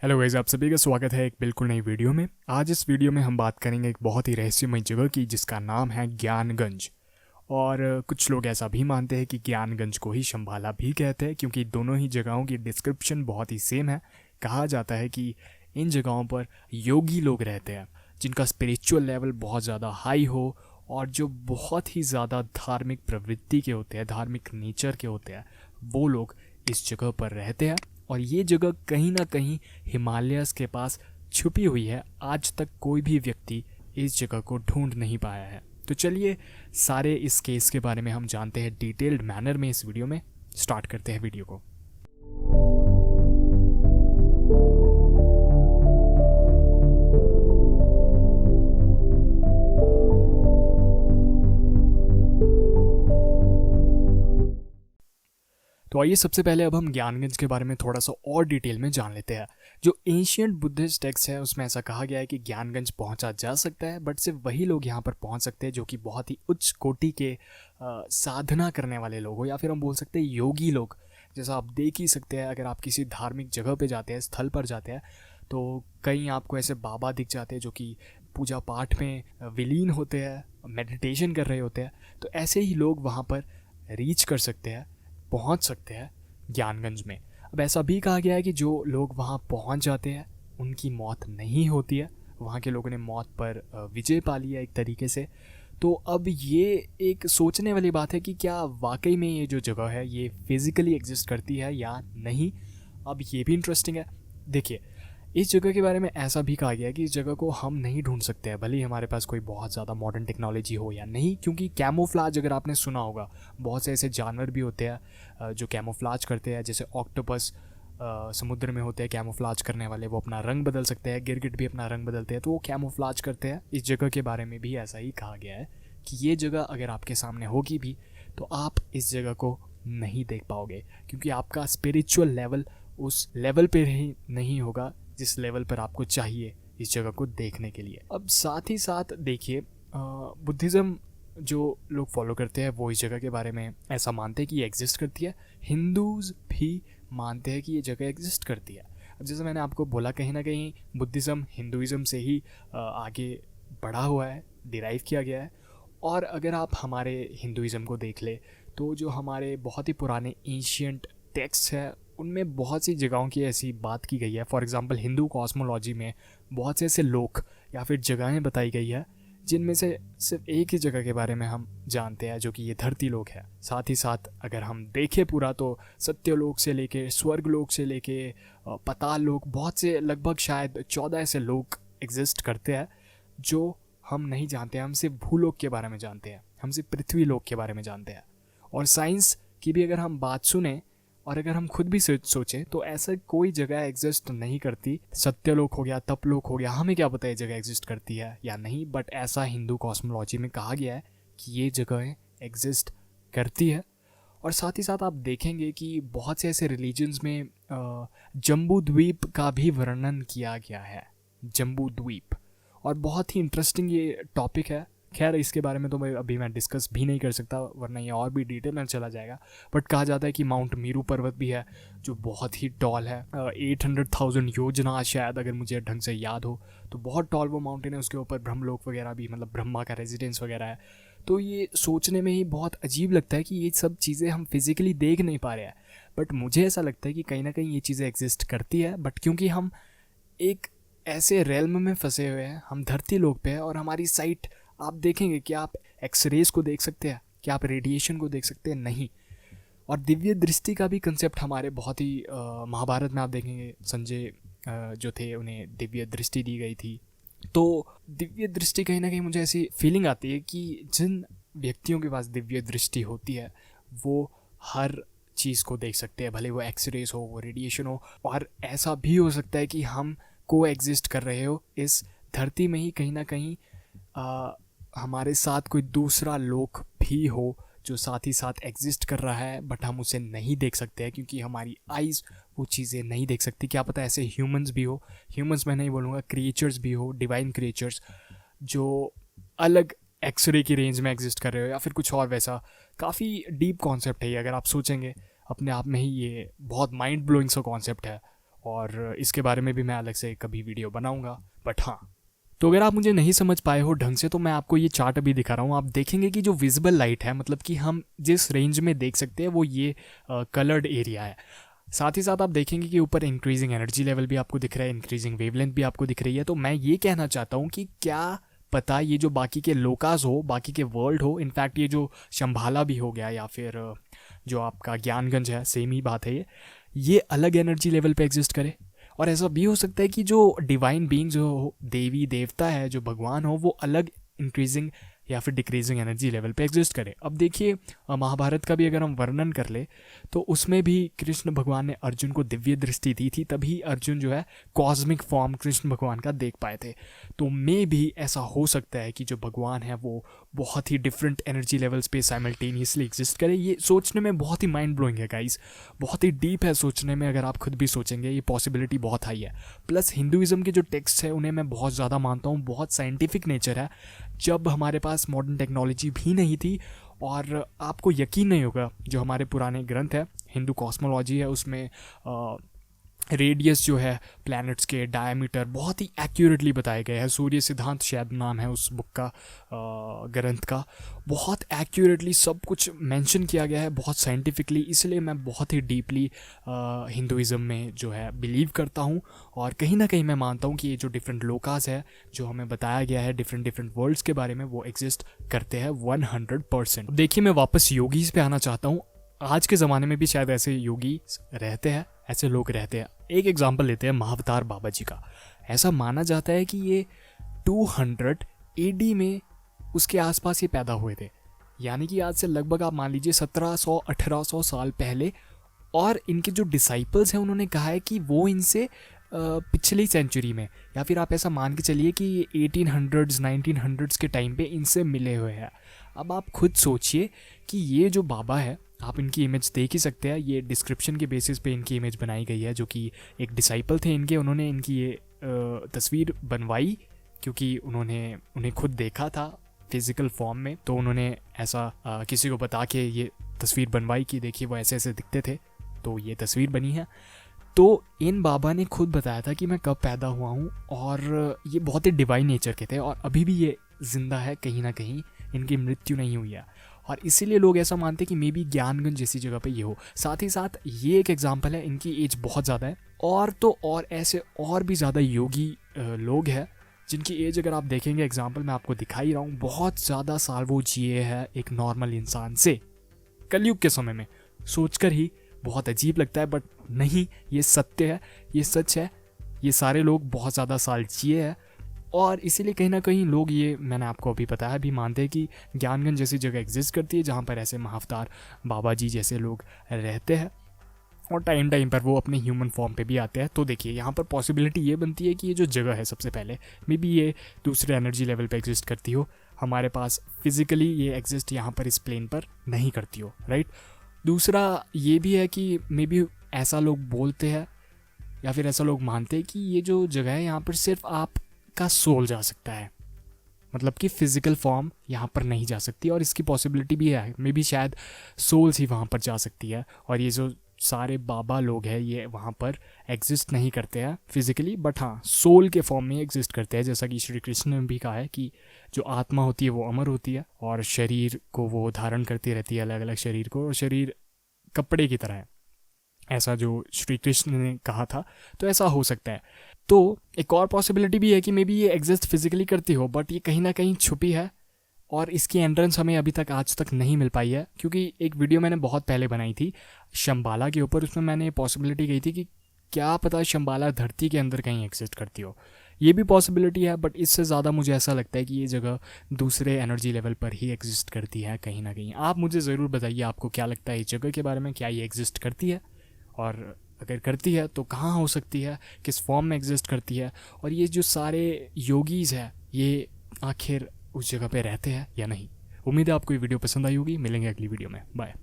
Hello guys, आप सभी का स्वागत है एक बिल्कुल नई वीडियो में। आज इस वीडियो में हम बात करेंगे एक बहुत ही रहस्यमय जगह की जिसका नाम है ज्ञानगंज। और कुछ लोग ऐसा भी मानते हैं कि ज्ञानगंज को ही शंभाला भी कहते हैं क्योंकि दोनों ही जगहों की डिस्क्रिप्शन बहुत ही सेम है। कहा जाता है कि इन जगहों पर योगी लोग रहते हैं जिनका स्पिरिचुअल लेवल बहुत ज़्यादा हाई हो और जो बहुत ही ज़्यादा धार्मिक प्रवृत्ति के होते हैं, धार्मिक नेचर के होते हैं, वो लोग इस जगह पर रहते हैं। और ये जगह कहीं ना कहीं हिमालयस के पास छुपी हुई है। आज तक कोई भी व्यक्ति इस जगह को ढूंढ नहीं पाया है। तो चलिए सारे इस केस के बारे में हम जानते हैं डिटेल्ड मैनर में इस वीडियो में। स्टार्ट करते हैं वीडियो को। तो आइए सबसे पहले अब हम ज्ञानगंज के बारे में थोड़ा सा और डिटेल में जान लेते हैं। जो एंशियंट बुद्धिस्ट टेक्स्ट है उसमें ऐसा कहा गया है कि ज्ञानगंज पहुंचा जा सकता है, बट सिर्फ वही लोग यहाँ पर पहुंच सकते हैं जो कि बहुत ही उच्च कोटि के साधना करने वाले लोग हो, या फिर हम बोल सकते हैं योगी लोग। जैसा आप देख ही सकते हैं, अगर आप किसी धार्मिक जगह पे जाते हैं, स्थल पर जाते हैं, तो कहीं आपको ऐसे बाबा दिख जाते हैं जो कि पूजा पाठ में विलीन होते हैं, मेडिटेशन कर रहे होते हैं। तो ऐसे ही लोग वहाँ पर रीच कर सकते हैं, पहुंच सकते हैं ज्ञानगंज में। अब ऐसा भी कहा गया है कि जो लोग वहां पहुंच जाते हैं उनकी मौत नहीं होती है। वहां के लोगों ने मौत पर विजय पा लिया एक तरीके से। तो अब ये एक सोचने वाली बात है कि क्या वाकई में ये जो जगह है ये फिजिकली एग्जिस्ट करती है या नहीं। अब ये भी इंटरेस्टिंग है। देखिए, इस जगह के बारे में ऐसा भी कहा गया है कि इस जगह को हम नहीं ढूंढ सकते हैं, भले ही हमारे पास कोई बहुत ज़्यादा मॉडर्न टेक्नोलॉजी हो या नहीं, क्योंकि कैमोफ्लाज अगर आपने सुना होगा, बहुत से ऐसे जानवर भी होते हैं जो कैमोफ्लाज करते हैं। जैसे ऑक्टोपस समुद्र में होते हैं कैमोफ्लाज करने वाले, वो अपना रंग बदल सकते हैं। गिरगिट भी अपना रंग बदलते हैं, तो वो कैमोफ्लाज करते हैं। इस जगह के बारे में भी ऐसा ही कहा गया है कि ये जगह अगर आपके सामने होगी भी तो आप इस जगह को नहीं देख पाओगे, क्योंकि आपका स्पिरिचुअल लेवल उस लेवल पे ही नहीं होगा जिस लेवल पर आपको चाहिए इस जगह को देखने के लिए। अब साथ ही साथ देखिए, बुद्धिज़्म जो लोग फॉलो करते हैं वो इस जगह के बारे में ऐसा मानते हैं कि ये एग्जिस्ट करती है। हिंदूज़ भी मानते हैं कि ये जगह एग्जिस्ट करती है। अब जैसे मैंने आपको बोला, कहीं ना कहीं बुद्धिज़्म हिंदुइज़्म से ही आगे बढ़ा हुआ है, डिराइव किया गया है। और अगर आप हमारे हिंदुइज़्म को देख ले तो जो हमारे बहुत ही पुराने एंशियंट टेक्स्ट है उनमें बहुत सी जगहों की ऐसी बात की गई है। फॉर एग्जांपल हिंदू कॉस्मोलॉजी में बहुत से ऐसे लोक या फिर जगहें बताई गई है जिनमें से सिर्फ एक ही जगह के बारे में हम जानते हैं, जो कि ये धरती लोक है। साथ ही साथ अगर हम देखें पूरा, तो सत्यलोक से लेके स्वर्ग लोक से लेके पाताल लोक, बहुत से, लगभग शायद 14 ऐसे लोक एग्जिस्ट करते हैं जो हम नहीं जानते हैं। हम सिर्फ भूलोक के बारे में जानते हैं, हम सिर्फ पृथ्वी लोक के बारे में जानते हैं। और साइंस की भी अगर हम बात सुने और अगर हम खुद भी सोचें तो ऐसा कोई जगह एग्जिस्ट नहीं करती। सत्यलोक हो गया, तपलोक हो गया, हमें क्या पता है जगह एग्जिस्ट करती है या नहीं, बट ऐसा हिंदू कॉस्मोलॉजी में कहा गया है कि ये जगह एग्जिस्ट करती है। और साथ ही साथ आप देखेंगे कि बहुत से ऐसे रिलीजन्स में जम्बू द्वीप का भी वर्णन किया गया है। जम्बू द्वीप, और बहुत ही इंटरेस्टिंग ये टॉपिक है। खैर, इसके बारे में तो मैं डिस्कस भी नहीं कर सकता, वरना ये और भी डिटेल में चला जाएगा। बट कहा जाता है कि माउंट मीरू पर्वत भी है जो बहुत ही टॉल है, 800,000 योजना शायद, अगर मुझे ढंग से याद हो तो। बहुत टॉल वो माउंटेन है, उसके ऊपर ब्रह्मलोक वगैरह भी, मतलब ब्रह्मा का रेजिडेंस वगैरह है। तो ये सोचने में ही बहुत अजीब लगता है कि ये सब चीज़ें हम फिज़िकली देख नहीं पा रहे हैं, बट मुझे ऐसा लगता है कि कहीं ना कहीं ये चीज़ें एग्जिस्ट करती है। बट क्योंकि हम एक ऐसे रेल्म में फंसे हुए हैं, हम धरती लोक पे हैं, और हमारी साइट, आप देखेंगे कि आप एक्सरेज को देख सकते हैं, क्या आप रेडिएशन को देख सकते हैं? नहीं। और दिव्य दृष्टि का भी कंसेप्ट हमारे बहुत ही महाभारत में आप देखेंगे, संजय जो थे उन्हें दिव्य दृष्टि दी गई थी। तो दिव्य दृष्टि कहीं ना कहीं मुझे ऐसी फीलिंग आती है कि जिन व्यक्तियों के पास दिव्य दृष्टि होती है वो हर चीज़ को देख सकते हैं, भले वो एक्सरेज हो, वो रेडिएशन हो। और ऐसा भी हो सकता है कि हम को एग्जिस्ट कर रहे हो इस धरती में ही, कहीं ना कहीं हमारे साथ कोई दूसरा लोक भी हो जो साथ ही साथ एग्जिस्ट कर रहा है, बट हम उसे नहीं देख सकते हैं क्योंकि हमारी आइज़ वो चीज़ें नहीं देख सकती। क्या पता ऐसे ह्यूमंस भी हो, ह्यूमंस मैं नहीं बोलूँगा, क्रिएचर्स भी हो, डिवाइन क्रिएचर्स जो अलग एक्सरे की रेंज में एग्जिस्ट कर रहे हो, या फिर कुछ और वैसा। काफ़ी डीप कॉन्सेप्ट है ये, अगर आप सोचेंगे अपने आप में ही ये बहुत माइंड ब्लोइंग सा कॉन्सेप्ट है। और इसके बारे में भी मैं अलग से कभी वीडियो बनाऊंगा। बट हाँ, तो अगर आप मुझे नहीं समझ पाए हो ढंग से तो मैं आपको ये चार्ट अभी दिखा रहा हूँ। आप देखेंगे कि जो विजिबल लाइट है, मतलब कि हम जिस रेंज में देख सकते हैं वो ये कलर्ड एरिया है। साथ ही साथ आप देखेंगे कि ऊपर इंक्रीजिंग एनर्जी लेवल भी आपको दिख रहा है, इंक्रीजिंग वेवलेंथ भी आपको दिख रही है। तो मैं ये कहना चाहता हूँ कि क्या पता ये जो बाकी के लोकास हो, बाकी के वर्ल्ड हो, इनफैक्ट ये जो शंभाला भी हो गया या फिर जो आपका ज्ञानगंज है, सेम ही बात है, ये अलग एनर्जी लेवल पे एग्जिस्ट करे। और ऐसा भी हो सकता है कि जो डिवाइन बीइंग, जो देवी देवता है, जो भगवान हो, वो अलग इंक्रीजिंग या फिर डिक्रीजिंग एनर्जी लेवल पे एग्जिस्ट करे। अब देखिए महाभारत का भी अगर हम वर्णन कर ले तो उसमें भी कृष्ण भगवान ने अर्जुन को दिव्य दृष्टि दी थी, तभी अर्जुन जो है कॉस्मिक फॉर्म कृष्ण भगवान का देख पाए थे। तो मे भी ऐसा हो सकता है कि जो भगवान है वो बहुत ही डिफरेंट एनर्जी लेवल्स पे साइमल्टेनियसली एग्जिस्ट करे। ये सोचने में बहुत ही माइंड ब्लोइंग है गाइस, बहुत ही डीप है सोचने में। अगर आप खुद भी सोचेंगे ये पॉसिबिलिटी बहुत हाई है। प्लस हिंदुइज्म के जो टेक्स्ट है उन्हें मैं बहुत ज़्यादा मानता हूँ, बहुत साइंटिफिक नेचर है। जब हमारे पास मॉडर्न टेक्नोलॉजी भी नहीं थी, और आपको यकीन नहीं होगा जो हमारे पुराने ग्रंथ है, हिंदू कॉस्मोलॉजी है, उसमें रेडियस जो है प्लैनेट्स के, डायमीटर बहुत ही एक्यूरेटली बताए गए हैं। सूर्य सिद्धांत शायद नाम है उस बुक का, ग्रंथ का। बहुत एक्यूरेटली सब कुछ मेंशन किया गया है, बहुत साइंटिफिकली। इसलिए मैं बहुत ही डीपली हिंदुइज्म में जो है बिलीव करता हूँ, और कहीं ना कहीं मैं मानता हूँ कि ये जो डिफरेंट लोकास है जो हमें बताया गया है डिफरेंट वर्ल्ड्स के बारे में, वो एग्जिस्ट करते हैं 100%। देखिए मैं वापस योगीज पे आना चाहता हूँ। आज के ज़माने में भी शायद ऐसे योगी रहते हैं, ऐसे लोग रहते हैं। एक एग्जांपल लेते हैं महाअवतार बाबा जी का। ऐसा माना जाता है कि ये 200 AD में उसके आसपास ही पैदा हुए थे, यानी कि आज से लगभग आप मान लीजिए 1700-1800 साल पहले। और इनके जो डिसाइपल्स हैं उन्होंने कहा है कि वो इनसे पिछली सेंचुरी में, या फिर आप ऐसा मान के चलिए कि 1800s 1900s के टाइम पे इनसे मिले हुए हैं। अब आप खुद सोचिए कि ये जो बाबा है, आप इनकी इमेज देख ही सकते हैं। ये डिस्क्रिप्शन के बेसिस पे इनकी इमेज बनाई गई है, जो कि एक डिसाइपल थे इनके, उन्होंने इनकी ये तस्वीर बनवाई क्योंकि उन्हें खुद देखा था फिजिकल फॉर्म में। तो उन्होंने ऐसा किसी को बता के ये तस्वीर बनवाई कि देखिए वो ऐसे ऐसे दिखते थे, तो ये तस्वीर बनी है। तो इन बाबा ने खुद बताया था कि मैं कब पैदा हुआ हूँ, और ये बहुत ही डिवाइन नेचर के थे, और अभी भी ये जिंदा है, कहीं ना कहीं इनकी मृत्यु नहीं हुई है। और इसीलिए लोग ऐसा मानते हैं कि मे बी ज्ञानगंज जैसी जगह पे ये हो। साथ ही साथ ये एक एग्जांपल है, इनकी एज बहुत ज़्यादा है। और तो और ऐसे और भी ज़्यादा योगी लोग हैं जिनकी एज अगर आप देखेंगे, एग्जांपल मैं आपको दिखा ही रहा हूँ, बहुत ज़्यादा साल वो जिए हैं एक नॉर्मल इंसान से कलयुग के समय में। सोचकर ही बहुत अजीब लगता है, बट नहीं, ये सत्य है, ये सच है। ये सारे लोग बहुत ज़्यादा साल जिए हैं, और इसीलिए कहीं ना कहीं लोग, ये मैंने आपको अभी बताया, भी मानते हैं कि ज्ञानगंज जैसी जगह एग्जिस्ट करती है जहाँ पर ऐसे महाअवतार बाबा जी जैसे लोग रहते हैं, और टाइम टाइम पर वो अपने ह्यूमन फॉर्म पे भी आते हैं। तो देखिए यहाँ पर पॉसिबिलिटी ये बनती है कि ये जो जगह है, सबसे पहले मे बी ये दूसरे एनर्जी लेवल पे एग्जिस्ट करती हो, हमारे पास फिजिकली ये एग्जिस्ट यहाँ पर इस प्लेन पर नहीं करती हो, राइट। दूसरा ये भी है कि मे बी ऐसा लोग बोलते हैं या फिर ऐसा लोग मानते हैं कि ये जो जगह है यहाँ पर सिर्फ आपका सोल जा सकता है, मतलब कि फिजिकल फॉर्म यहाँ पर नहीं जा सकती। और इसकी पॉसिबिलिटी भी है, मे बी शायद सोल्स ही वहाँ पर जा सकती है, और ये जो सारे बाबा लोग हैं ये वहाँ पर एग्जिस्ट नहीं करते हैं फिजिकली, बट हाँ सोल के फॉर्म में एग्जिस्ट करते हैं। जैसा कि श्री कृष्ण ने भी कहा है कि जो आत्मा होती है वो अमर होती है, और शरीर को वो धारण करती रहती है, अलग अलग शरीर को, और शरीर कपड़े की तरह है, ऐसा जो श्री कृष्ण ने कहा था। तो ऐसा हो सकता है। तो एक और पॉसिबिलिटी भी है कि मे बी ये एग्जिस्ट फिजिकली करती हो, बट ये कहीं ना कहीं छुपी है, और इसकी एंट्रेंस हमें अभी तक आज तक नहीं मिल पाई है। क्योंकि एक वीडियो मैंने बहुत पहले बनाई थी शंबाला के ऊपर, उसमें मैंने पॉसिबिलिटी कही थी कि क्या पता शंबाला धरती के अंदर कहीं एग्जिस्ट करती हो। ये भी पॉसिबिलिटी है, बट इससे ज़्यादा मुझे ऐसा लगता है कि ये जगह दूसरे एनर्जी लेवल पर ही एग्जिस्ट करती है कहीं ना कहीं। आप मुझे ज़रूर बताइए आपको क्या लगता है इस जगह के बारे में, क्या ये एग्जिस्ट करती है, और अगर करती है तो कहाँ हो सकती है, किस फॉर्म में एग्जिस्ट करती है, और ये जो सारे योगीज़ हैं ये आखिर उस जगह पे रहते हैं या नहीं। उम्मीद है आपको ये वीडियो पसंद आई होगी। मिलेंगे अगली वीडियो में, बाय।